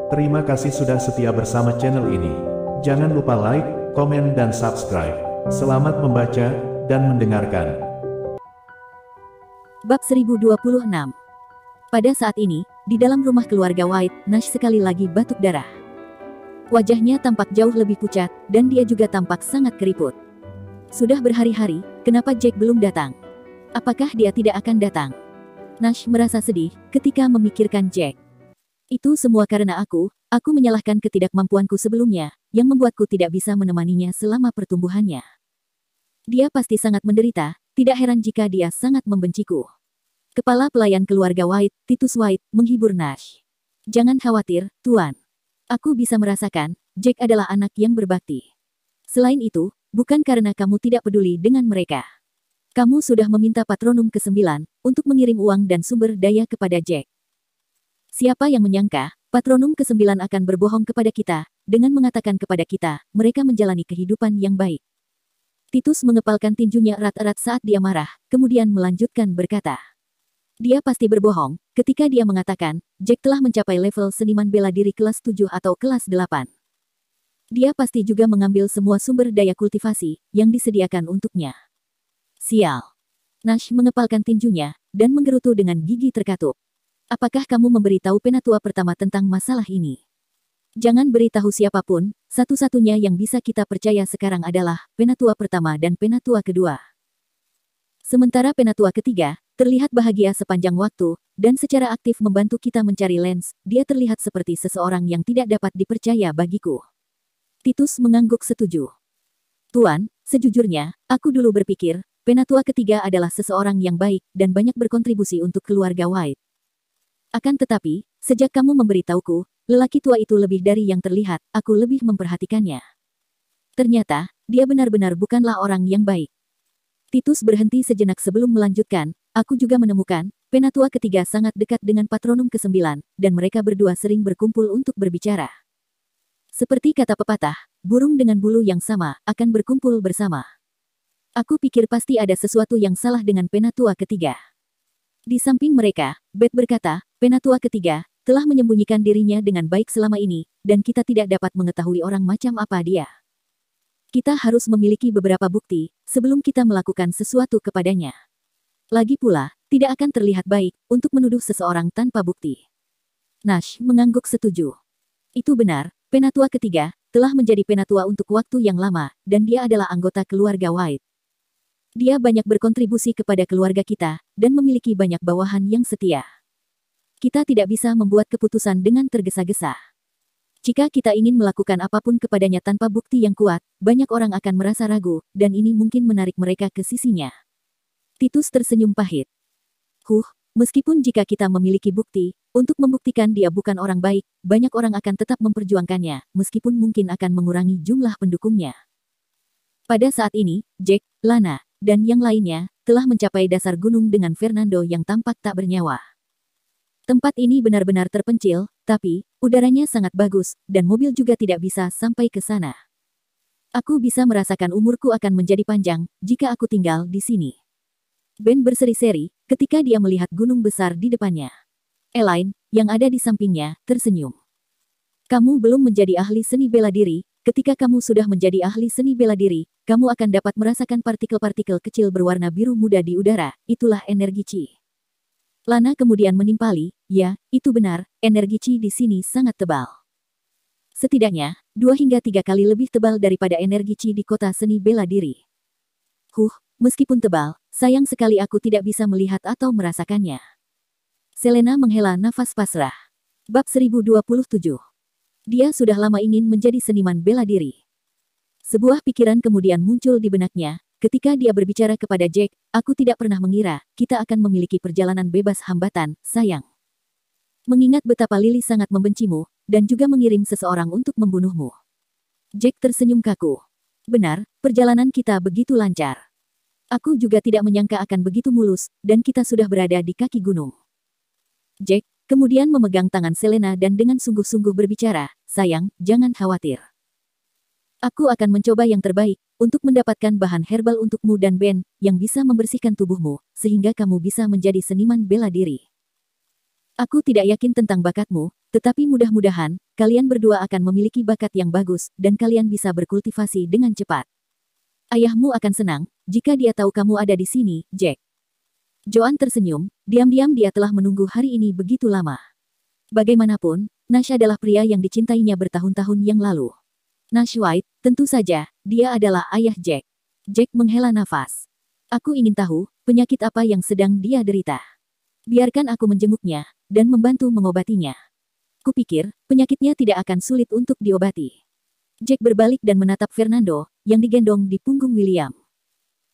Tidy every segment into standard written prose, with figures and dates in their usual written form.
Terima kasih sudah setia bersama channel ini. Jangan lupa like, komen dan subscribe. Selamat membaca dan mendengarkan. Bab 1026. Pada saat ini, di dalam rumah keluarga White, Nash sekali lagi batuk darah. Wajahnya tampak jauh lebih pucat, dan dia juga tampak sangat keriput. Sudah berhari-hari, kenapa Jack belum datang? Apakah dia tidak akan datang? Nash merasa sedih ketika memikirkan Jack. Itu semua karena aku menyalahkan ketidakmampuanku sebelumnya, yang membuatku tidak bisa menemaninya selama pertumbuhannya. Dia pasti sangat menderita, tidak heran jika dia sangat membenciku. Kepala pelayan keluarga White, Titus White, menghibur Nash. Jangan khawatir, Tuan. Aku bisa merasakan, Jack adalah anak yang berbakti. Selain itu, bukan karena kamu tidak peduli dengan mereka. Kamu sudah meminta patronum ke-9 untuk mengirim uang dan sumber daya kepada Jack. Siapa yang menyangka, patronum ke-9 akan berbohong kepada kita, dengan mengatakan kepada kita, mereka menjalani kehidupan yang baik. Titus mengepalkan tinjunya erat-erat saat dia marah, kemudian melanjutkan berkata. Dia pasti berbohong, ketika dia mengatakan, Jack telah mencapai level seniman bela diri kelas 7 atau kelas 8. Dia pasti juga mengambil semua sumber daya kultivasi, yang disediakan untuknya. Sial. Nash mengepalkan tinjunya, dan menggerutu dengan gigi terkatup. Apakah kamu memberitahu penatua pertama tentang masalah ini? Jangan beritahu siapapun, satu-satunya yang bisa kita percaya sekarang adalah penatua pertama dan penatua kedua. Sementara penatua ketiga, terlihat bahagia sepanjang waktu, dan secara aktif membantu kita mencari Lance, dia terlihat seperti seseorang yang tidak dapat dipercaya bagiku. Titus mengangguk setuju. Tuan, sejujurnya, aku dulu berpikir, penatua ketiga adalah seseorang yang baik, dan banyak berkontribusi untuk keluarga White. Akan tetapi, sejak kamu memberitahuku, lelaki tua itu lebih dari yang terlihat, aku lebih memperhatikannya. Ternyata, dia benar-benar bukanlah orang yang baik. Titus berhenti sejenak sebelum melanjutkan, aku juga menemukan, penatua ketiga sangat dekat dengan patronum ke-9, dan mereka berdua sering berkumpul untuk berbicara. Seperti kata pepatah, burung dengan bulu yang sama, akan berkumpul bersama. Aku pikir pasti ada sesuatu yang salah dengan penatua ketiga. Di samping mereka, Beth berkata, penatua ketiga, telah menyembunyikan dirinya dengan baik selama ini, dan kita tidak dapat mengetahui orang macam apa dia. Kita harus memiliki beberapa bukti, sebelum kita melakukan sesuatu kepadanya. Lagi pula, tidak akan terlihat baik, untuk menuduh seseorang tanpa bukti. Nash mengangguk setuju. Itu benar, penatua ketiga, telah menjadi penatua untuk waktu yang lama, dan dia adalah anggota keluarga White. Dia banyak berkontribusi kepada keluarga kita, dan memiliki banyak bawahan yang setia. Kita tidak bisa membuat keputusan dengan tergesa-gesa. Jika kita ingin melakukan apapun kepadanya tanpa bukti yang kuat, banyak orang akan merasa ragu, dan ini mungkin menarik mereka ke sisinya. Titus tersenyum pahit. Meskipun jika kita memiliki bukti, untuk membuktikan dia bukan orang baik, banyak orang akan tetap memperjuangkannya, meskipun mungkin akan mengurangi jumlah pendukungnya. Pada saat ini, Jack, Lana, dan yang lainnya, telah mencapai dasar gunung dengan Fernando yang tampak tak bernyawa. Tempat ini benar-benar terpencil, tapi, udaranya sangat bagus, dan mobil juga tidak bisa sampai ke sana. Aku bisa merasakan umurku akan menjadi panjang, jika aku tinggal di sini. Ben berseri-seri, ketika dia melihat gunung besar di depannya. Elaine, yang ada di sampingnya, tersenyum. Kamu belum menjadi ahli seni bela diri. Ketika kamu sudah menjadi ahli seni bela diri, kamu akan dapat merasakan partikel-partikel kecil berwarna biru muda di udara, itulah energi Qi. Lana kemudian menimpali, ya, itu benar, energi Qi di sini sangat tebal. Setidaknya, 2 hingga 3 kali lebih tebal daripada energi Qi di kota seni bela diri. Meskipun tebal, sayang sekali aku tidak bisa melihat atau merasakannya. Selena menghela nafas pasrah. Bab 1027. Dia sudah lama ingin menjadi seniman bela diri. Sebuah pikiran kemudian muncul di benaknya, ketika dia berbicara kepada Jack, aku tidak pernah mengira, kita akan memiliki perjalanan bebas hambatan, sayang. Mengingat betapa Lily sangat membencimu, dan juga mengirim seseorang untuk membunuhmu. Jack tersenyum kaku. Benar, perjalanan kita begitu lancar. Aku juga tidak menyangka akan begitu mulus, dan kita sudah berada di kaki gunung. Jack kemudian memegang tangan Selena dan dengan sungguh-sungguh berbicara, sayang, jangan khawatir. Aku akan mencoba yang terbaik, untuk mendapatkan bahan herbal untukmu dan Ben, yang bisa membersihkan tubuhmu, sehingga kamu bisa menjadi seniman bela diri. Aku tidak yakin tentang bakatmu, tetapi mudah-mudahan, kalian berdua akan memiliki bakat yang bagus, dan kalian bisa berkultivasi dengan cepat. Ayahmu akan senang, jika dia tahu kamu ada di sini, Jack. Joan tersenyum, diam-diam dia telah menunggu hari ini begitu lama. Bagaimanapun, Nash adalah pria yang dicintainya bertahun-tahun yang lalu. Nash White, tentu saja, dia adalah ayah Jack. Jack menghela nafas. Aku ingin tahu, penyakit apa yang sedang dia derita. Biarkan aku menjenguknya, dan membantu mengobatinya. Kupikir, penyakitnya tidak akan sulit untuk diobati. Jack berbalik dan menatap Fernando, yang digendong di punggung William.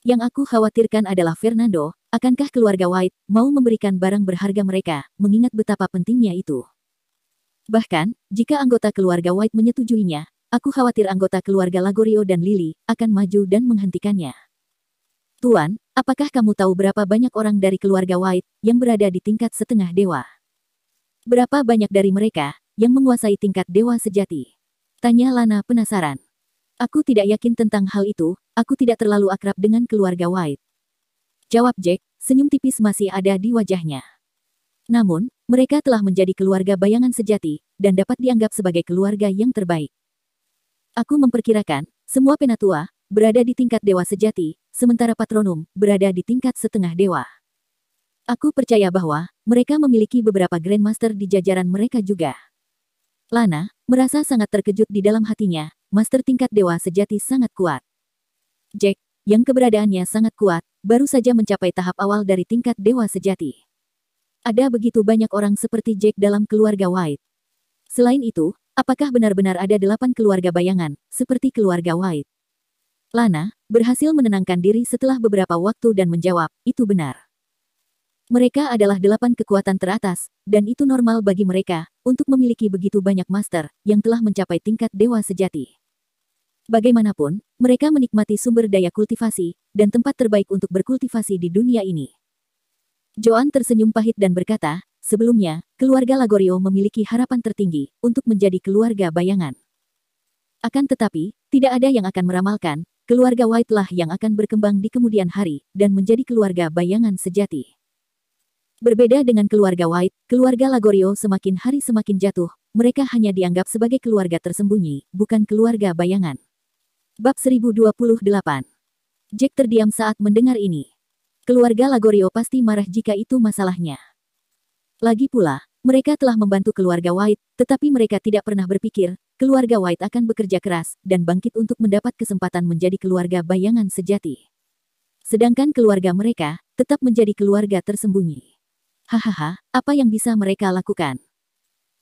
Yang aku khawatirkan adalah Fernando, akankah keluarga White mau memberikan barang berharga mereka, mengingat betapa pentingnya itu. Bahkan, jika anggota keluarga White menyetujuinya, aku khawatir anggota keluarga Lagorio dan Lily akan maju dan menghentikannya. Tuan, apakah kamu tahu berapa banyak orang dari keluarga White yang berada di tingkat setengah dewa? Berapa banyak dari mereka yang menguasai tingkat dewa sejati? Tanya Lana penasaran. Aku tidak yakin tentang hal itu, aku tidak terlalu akrab dengan keluarga White. Jawab Jack, senyum tipis masih ada di wajahnya. Namun, mereka telah menjadi keluarga bayangan sejati, dan dapat dianggap sebagai keluarga yang terbaik. Aku memperkirakan, semua penatua berada di tingkat dewa sejati, sementara patronum berada di tingkat setengah dewa. Aku percaya bahwa mereka memiliki beberapa Grandmaster di jajaran mereka juga. Lana merasa sangat terkejut di dalam hatinya, master tingkat dewa sejati sangat kuat. Jack, yang keberadaannya sangat kuat, baru saja mencapai tahap awal dari tingkat dewa sejati. Ada begitu banyak orang seperti Jack dalam keluarga White. Selain itu, apakah benar-benar ada 8 keluarga bayangan, seperti keluarga White? Lana berhasil menenangkan diri setelah beberapa waktu dan menjawab, itu benar. Mereka adalah 8 kekuatan teratas, dan itu normal bagi mereka, untuk memiliki begitu banyak master, yang telah mencapai tingkat dewa sejati. Bagaimanapun, mereka menikmati sumber daya kultivasi, dan tempat terbaik untuk berkultivasi di dunia ini. Joan tersenyum pahit dan berkata, sebelumnya, keluarga Lagorio memiliki harapan tertinggi, untuk menjadi keluarga bayangan. Akan tetapi, tidak ada yang akan meramalkan, keluarga White lah yang akan berkembang di kemudian hari, dan menjadi keluarga bayangan sejati. Berbeda dengan keluarga White, keluarga Lagorio semakin hari semakin jatuh, mereka hanya dianggap sebagai keluarga tersembunyi, bukan keluarga bayangan. Bab 1028. Jack terdiam saat mendengar ini. Keluarga Lagorio pasti marah jika itu masalahnya. Lagi pula, mereka telah membantu keluarga White, tetapi mereka tidak pernah berpikir, keluarga White akan bekerja keras, dan bangkit untuk mendapat kesempatan menjadi keluarga bayangan sejati. Sedangkan keluarga mereka, tetap menjadi keluarga tersembunyi. Hahaha, apa yang bisa mereka lakukan?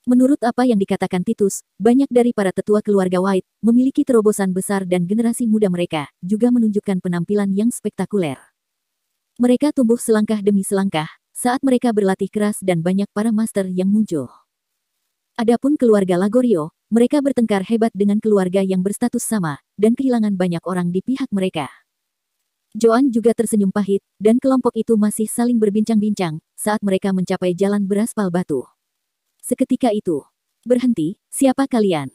Menurut apa yang dikatakan Titus, banyak dari para tetua keluarga White, memiliki terobosan besar dan generasi muda mereka, juga menunjukkan penampilan yang spektakuler. Mereka tumbuh selangkah demi selangkah, saat mereka berlatih keras dan banyak para master yang muncul. Adapun keluarga Lagorio, mereka bertengkar hebat dengan keluarga yang berstatus sama, dan kehilangan banyak orang di pihak mereka. Joan juga tersenyum pahit, dan kelompok itu masih saling berbincang-bincang, saat mereka mencapai jalan beraspal batu. Seketika itu, berhenti, siapa kalian?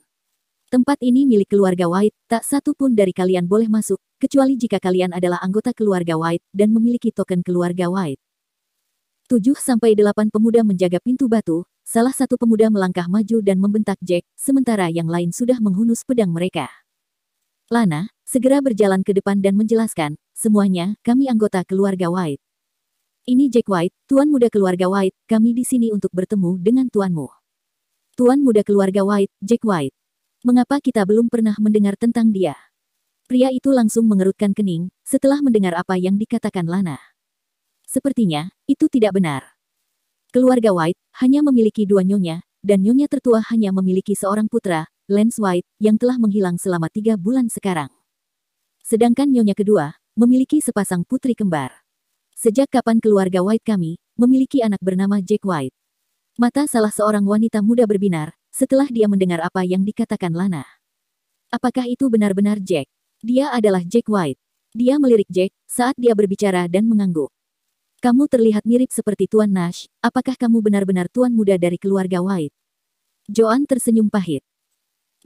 Tempat ini milik keluarga White, tak satu pun dari kalian boleh masuk, kecuali jika kalian adalah anggota keluarga White, dan memiliki token keluarga White. 7-8 pemuda menjaga pintu batu, salah satu pemuda melangkah maju dan membentak Jack, sementara yang lain sudah menghunus pedang mereka. Lana segera berjalan ke depan dan menjelaskan, semuanya, kami anggota keluarga White. Ini Jack White, tuan muda keluarga White, kami di sini untuk bertemu dengan tuanmu. Tuan muda keluarga White, Jack White. Mengapa kita belum pernah mendengar tentang dia? Pria itu langsung mengerutkan kening, setelah mendengar apa yang dikatakan Lana. Sepertinya, itu tidak benar. Keluarga White hanya memiliki 2 nyonya, dan nyonya tertua hanya memiliki seorang putra, Lance White, yang telah menghilang selama 3 bulan sekarang. Sedangkan nyonya kedua, memiliki sepasang putri kembar. Sejak kapan keluarga White kami, memiliki anak bernama Jack White? Mata salah seorang wanita muda berbinar, setelah dia mendengar apa yang dikatakan Lana. Apakah itu benar-benar Jack? Dia adalah Jack White. Dia melirik Jack, saat dia berbicara dan mengangguk. Kamu terlihat mirip seperti Tuan Nash, apakah kamu benar-benar tuan muda dari keluarga White? Joan tersenyum pahit.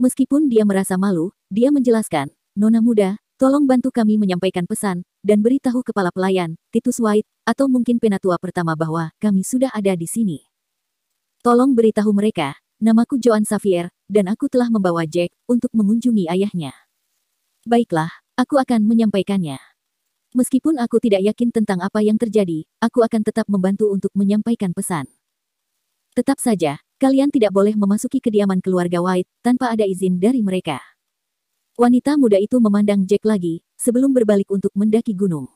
Meskipun dia merasa malu, dia menjelaskan, Nona muda, tolong bantu kami menyampaikan pesan, dan beritahu kepala pelayan, Titus White, atau mungkin penatua pertama bahwa kami sudah ada di sini. Tolong beritahu mereka, namaku Joan Xavier, dan aku telah membawa Jack untuk mengunjungi ayahnya. Baiklah, aku akan menyampaikannya. Meskipun aku tidak yakin tentang apa yang terjadi, aku akan tetap membantu untuk menyampaikan pesan. Tetap saja, kalian tidak boleh memasuki kediaman keluarga White tanpa ada izin dari mereka. Wanita muda itu memandang Jack lagi, sebelum berbalik untuk mendaki gunung.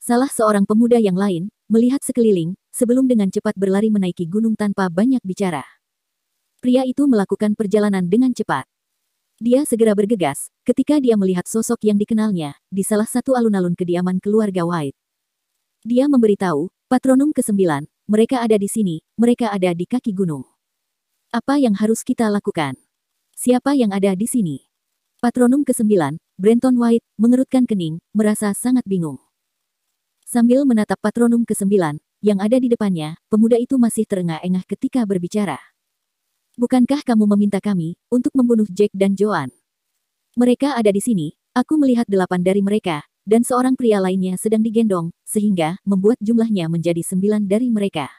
Salah seorang pemuda yang lain, melihat sekeliling, sebelum dengan cepat berlari menaiki gunung tanpa banyak bicara. Pria itu melakukan perjalanan dengan cepat. Dia segera bergegas, ketika dia melihat sosok yang dikenalnya, di salah satu alun-alun kediaman keluarga White. Dia memberitahu, Patronum ke-9, mereka ada di sini, mereka ada di kaki gunung. Apa yang harus kita lakukan? Siapa yang ada di sini? Patronum ke-9, Brenton White, mengerutkan kening, merasa sangat bingung. Sambil menatap Patronum ke-9, yang ada di depannya, pemuda itu masih terengah-engah ketika berbicara. Bukankah kamu meminta kami untuk membunuh Jack dan Joan? Mereka ada di sini, aku melihat 8 dari mereka, dan seorang pria lainnya sedang digendong, sehingga membuat jumlahnya menjadi 9 dari mereka.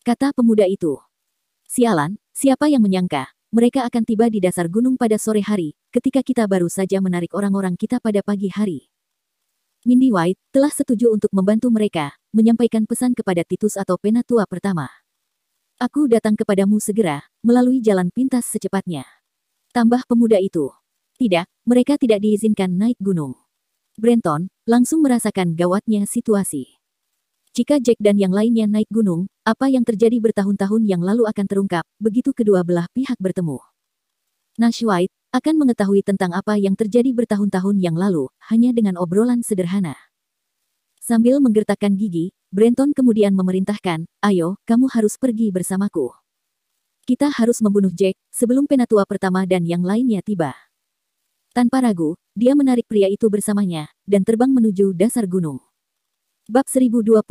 Kata pemuda itu. Sialan, siapa yang menyangka, mereka akan tiba di dasar gunung pada sore hari, ketika kita baru saja menarik orang-orang kita pada pagi hari. Mindy White telah setuju untuk membantu mereka, menyampaikan pesan kepada Titus atau Penatua pertama. Aku datang kepadamu segera, melalui jalan pintas secepatnya. Tambah pemuda itu. Tidak, mereka tidak diizinkan naik gunung. Brenton langsung merasakan gawatnya situasi. Jika Jack dan yang lainnya naik gunung, apa yang terjadi bertahun-tahun yang lalu akan terungkap, begitu kedua belah pihak bertemu. Nash White akan mengetahui tentang apa yang terjadi bertahun-tahun yang lalu, hanya dengan obrolan sederhana. Sambil menggertakkan gigi, Brenton kemudian memerintahkan, ayo, kamu harus pergi bersamaku. Kita harus membunuh Jack, sebelum Penatua pertama dan yang lainnya tiba. Tanpa ragu, dia menarik pria itu bersamanya, dan terbang menuju dasar gunung. Bab 1029.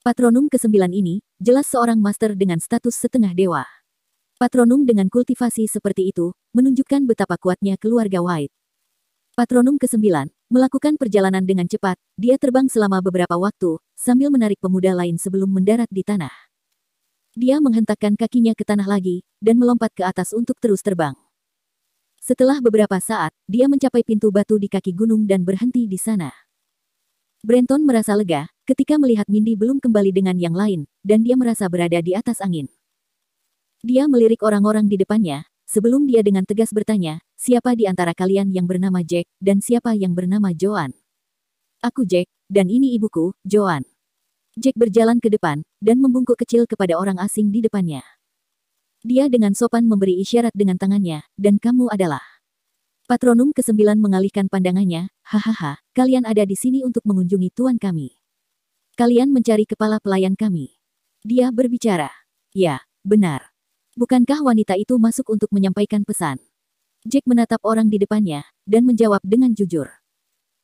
Patronum ke-9 ini, jelas seorang master dengan status setengah dewa. Patronum dengan kultivasi seperti itu, menunjukkan betapa kuatnya keluarga White. Patronum ke-9 melakukan perjalanan dengan cepat, dia terbang selama beberapa waktu, sambil menarik pemuda lain sebelum mendarat di tanah. Dia menghentakkan kakinya ke tanah lagi, dan melompat ke atas untuk terus terbang. Setelah beberapa saat, dia mencapai pintu batu di kaki gunung dan berhenti di sana. Brenton merasa lega, ketika melihat Mindy belum kembali dengan yang lain, dan dia merasa berada di atas angin. Dia melirik orang-orang di depannya, sebelum dia dengan tegas bertanya, siapa di antara kalian yang bernama Jack, dan siapa yang bernama Joan? Aku Jack, dan ini ibuku, Joan. Jack berjalan ke depan, dan membungkuk kecil kepada orang asing di depannya. Dia dengan sopan memberi isyarat dengan tangannya, dan kamu adalah. Patronum ke-9 mengalihkan pandangannya, hahaha, kalian ada di sini untuk mengunjungi tuan kami. Kalian mencari kepala pelayan kami. Dia berbicara. Ya, benar. Bukankah wanita itu masuk untuk menyampaikan pesan? Jack menatap orang di depannya, dan menjawab dengan jujur.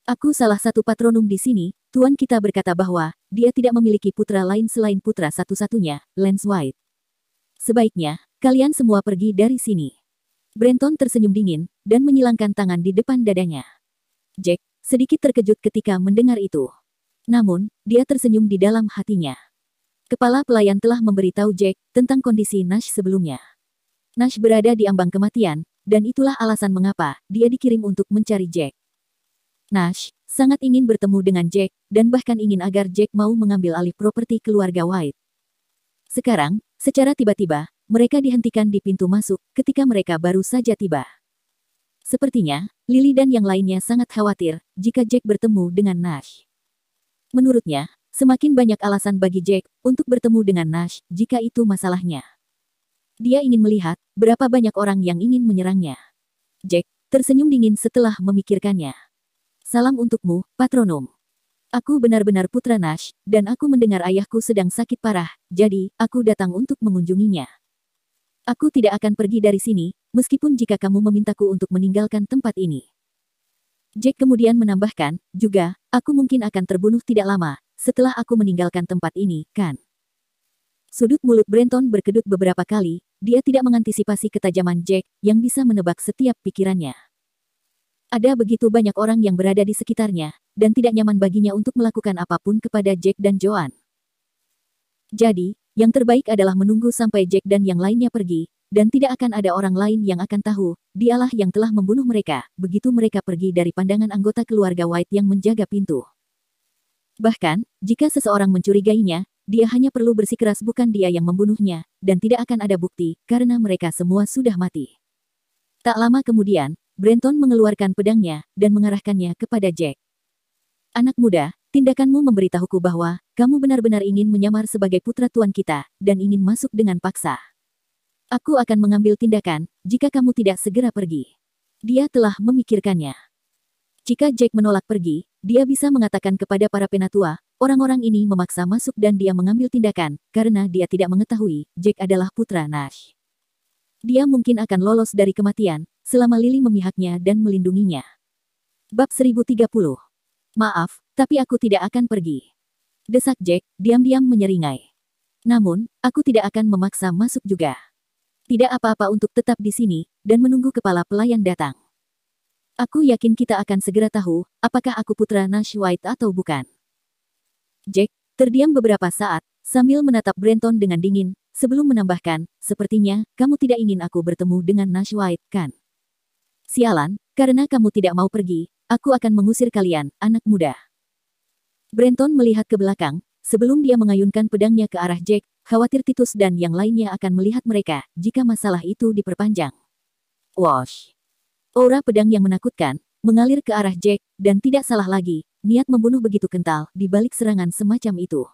Aku salah satu patronum di sini, tuan kita berkata bahwa, dia tidak memiliki putra lain selain putra satu-satunya, Lance White. Sebaiknya, kalian semua pergi dari sini. Brenton tersenyum dingin, dan menyilangkan tangan di depan dadanya. Jack sedikit terkejut ketika mendengar itu. Namun, dia tersenyum di dalam hatinya. Kepala pelayan telah memberitahu Jack tentang kondisi Nash sebelumnya. Nash berada di ambang kematian, dan itulah alasan mengapa dia dikirim untuk mencari Jack. Nash sangat ingin bertemu dengan Jack, dan bahkan ingin agar Jack mau mengambil alih properti keluarga White. Sekarang, secara tiba-tiba, mereka dihentikan di pintu masuk ketika mereka baru saja tiba. Sepertinya, Lily dan yang lainnya sangat khawatir jika Jack bertemu dengan Nash. Menurutnya, semakin banyak alasan bagi Jack untuk bertemu dengan Nash jika itu masalahnya. Dia ingin melihat berapa banyak orang yang ingin menyerangnya. Jack tersenyum dingin setelah memikirkannya. Salam untukmu, Patronum. Aku benar-benar putra Nash, dan aku mendengar ayahku sedang sakit parah, jadi aku datang untuk mengunjunginya. Aku tidak akan pergi dari sini, meskipun jika kamu memintaku untuk meninggalkan tempat ini. Jack kemudian menambahkan, juga, aku mungkin akan terbunuh tidak lama, setelah aku meninggalkan tempat ini, kan? Sudut mulut Brenton berkedut beberapa kali, dia tidak mengantisipasi ketajaman Jack, yang bisa menebak setiap pikirannya. Ada begitu banyak orang yang berada di sekitarnya, dan tidak nyaman baginya untuk melakukan apapun kepada Jack dan Joan. Jadi, Yang terbaik adalah menunggu sampai Jack dan yang lainnya pergi, dan tidak akan ada orang lain yang akan tahu, dialah yang telah membunuh mereka, begitu mereka pergi dari pandangan anggota keluarga White yang menjaga pintu. Bahkan, jika seseorang mencurigainya, dia hanya perlu bersikeras bukan dia yang membunuhnya, dan tidak akan ada bukti, karena mereka semua sudah mati. Tak lama kemudian, Brenton mengeluarkan pedangnya, dan mengarahkannya kepada Jack. Anak muda, tindakanmu memberitahuku bahwa kamu benar-benar ingin menyamar sebagai putra tuan kita, dan ingin masuk dengan paksa. Aku akan mengambil tindakan, jika kamu tidak segera pergi. Dia telah memikirkannya. Jika Jack menolak pergi, dia bisa mengatakan kepada para penatua, orang-orang ini memaksa masuk dan dia mengambil tindakan, karena dia tidak mengetahui, Jack adalah putra Nash. Dia mungkin akan lolos dari kematian, selama Lily memihaknya dan melindunginya. Bab 1030. Maaf, tapi aku tidak akan pergi. Desak Jack, diam-diam menyeringai. Namun, aku tidak akan memaksa masuk juga. Tidak apa-apa untuk tetap di sini, dan menunggu kepala pelayan datang. Aku yakin kita akan segera tahu, apakah aku putra Nash White atau bukan. Jack terdiam beberapa saat, sambil menatap Brenton dengan dingin, sebelum menambahkan, sepertinya, kamu tidak ingin aku bertemu dengan Nash White, kan? Sialan, karena kamu tidak mau pergi, aku akan mengusir kalian, anak muda. Brenton melihat ke belakang, sebelum dia mengayunkan pedangnya ke arah Jack, khawatir Titus dan yang lainnya akan melihat mereka, jika masalah itu diperpanjang. Wosh! Aura pedang yang menakutkan, mengalir ke arah Jack, dan tidak salah lagi, niat membunuh begitu kental, di balik serangan semacam itu.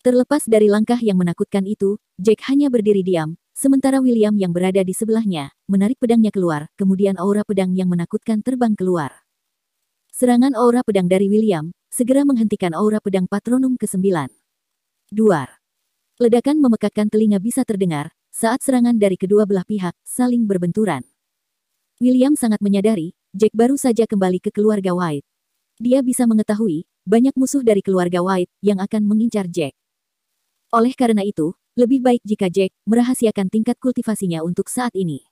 Terlepas dari langkah yang menakutkan itu, Jack hanya berdiri diam, sementara William yang berada di sebelahnya, menarik pedangnya keluar, kemudian aura pedang yang menakutkan terbang keluar. Serangan aura pedang dari William, segera menghentikan aura pedang Patronum ke-9. Duar. Ledakan memekakkan telinga bisa terdengar, saat serangan dari kedua belah pihak, saling berbenturan. William sangat menyadari, Jack baru saja kembali ke keluarga White. Dia bisa mengetahui, banyak musuh dari keluarga White, yang akan mengincar Jack. Oleh karena itu, lebih baik jika Jack merahasiakan tingkat kultivasinya untuk saat ini.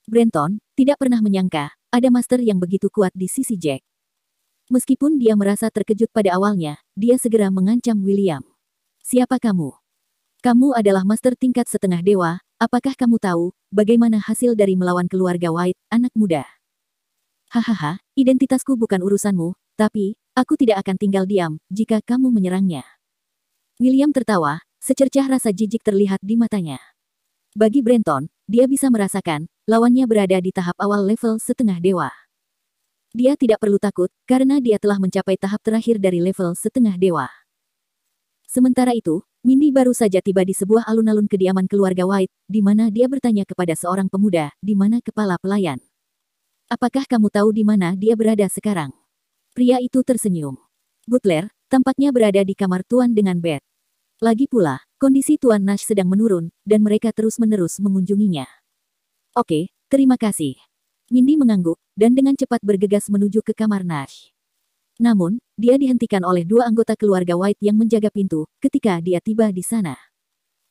Brenton tidak pernah menyangka, ada master yang begitu kuat di sisi Jack. Meskipun dia merasa terkejut pada awalnya, dia segera mengancam William. Siapa kamu? Kamu adalah master tingkat setengah dewa, apakah kamu tahu, bagaimana hasil dari melawan keluarga White, anak muda? Hahaha, identitasku bukan urusanmu, tapi, aku tidak akan tinggal diam, jika kamu menyerangnya. William tertawa, secercah rasa jijik terlihat di matanya. Bagi Brenton, dia bisa merasakan, lawannya berada di tahap awal level setengah dewa. Dia tidak perlu takut, karena dia telah mencapai tahap terakhir dari level setengah dewa. Sementara itu, Mindy baru saja tiba di sebuah alun-alun kediaman keluarga White, di mana dia bertanya kepada seorang pemuda, di mana kepala pelayan. Apakah kamu tahu di mana dia berada sekarang? Pria itu tersenyum. Butler, tampaknya berada di kamar Tuan dengan Beth. Lagi pula, kondisi Tuan Nash sedang menurun, dan mereka terus-menerus mengunjunginya. Oke, terima kasih. Mindy mengangguk, dan dengan cepat bergegas menuju ke kamar Nash. Namun, dia dihentikan oleh dua anggota keluarga White yang menjaga pintu, ketika dia tiba di sana.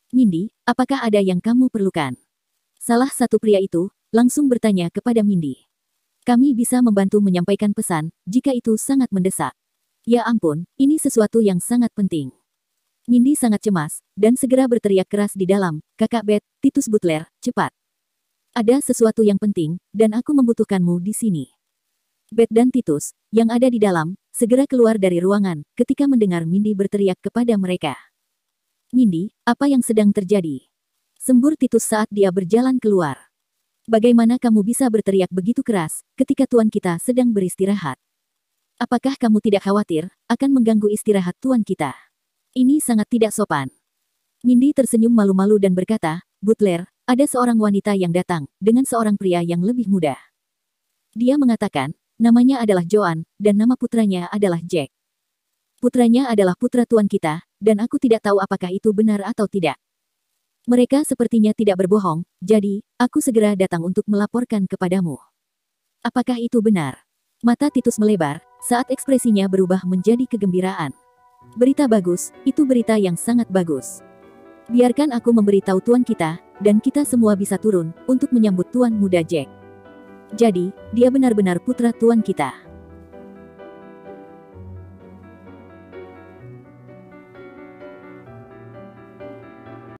Mindy, apakah ada yang kamu perlukan? Salah satu pria itu, langsung bertanya kepada Mindy. Kami bisa membantu menyampaikan pesan, jika itu sangat mendesak. Ya ampun, ini sesuatu yang sangat penting. Mindy sangat cemas, dan segera berteriak keras di dalam, Kakak Beth, Titus Butler, cepat. Ada sesuatu yang penting, dan aku membutuhkanmu di sini. Beth dan Titus, yang ada di dalam, segera keluar dari ruangan, ketika mendengar Mindy berteriak kepada mereka. Mindy, apa yang sedang terjadi? Sembur Titus saat dia berjalan keluar. Bagaimana kamu bisa berteriak begitu keras, ketika tuan kita sedang beristirahat? Apakah kamu tidak khawatir, akan mengganggu istirahat tuan kita? Ini sangat tidak sopan. Mindy tersenyum malu-malu dan berkata, Butler, ada seorang wanita yang datang, dengan seorang pria yang lebih muda. Dia mengatakan, namanya adalah Joan, dan nama putranya adalah Jack. Putranya adalah putra tuan kita, dan aku tidak tahu apakah itu benar atau tidak. Mereka sepertinya tidak berbohong, jadi, aku segera datang untuk melaporkan kepadamu. Apakah itu benar? Mata Titus melebar, saat ekspresinya berubah menjadi kegembiraan. Berita bagus, itu berita yang sangat bagus. Biarkan aku memberitahu tuan kita, dan kita semua bisa turun, untuk menyambut tuan muda Jack. Jadi, dia benar-benar putra tuan kita.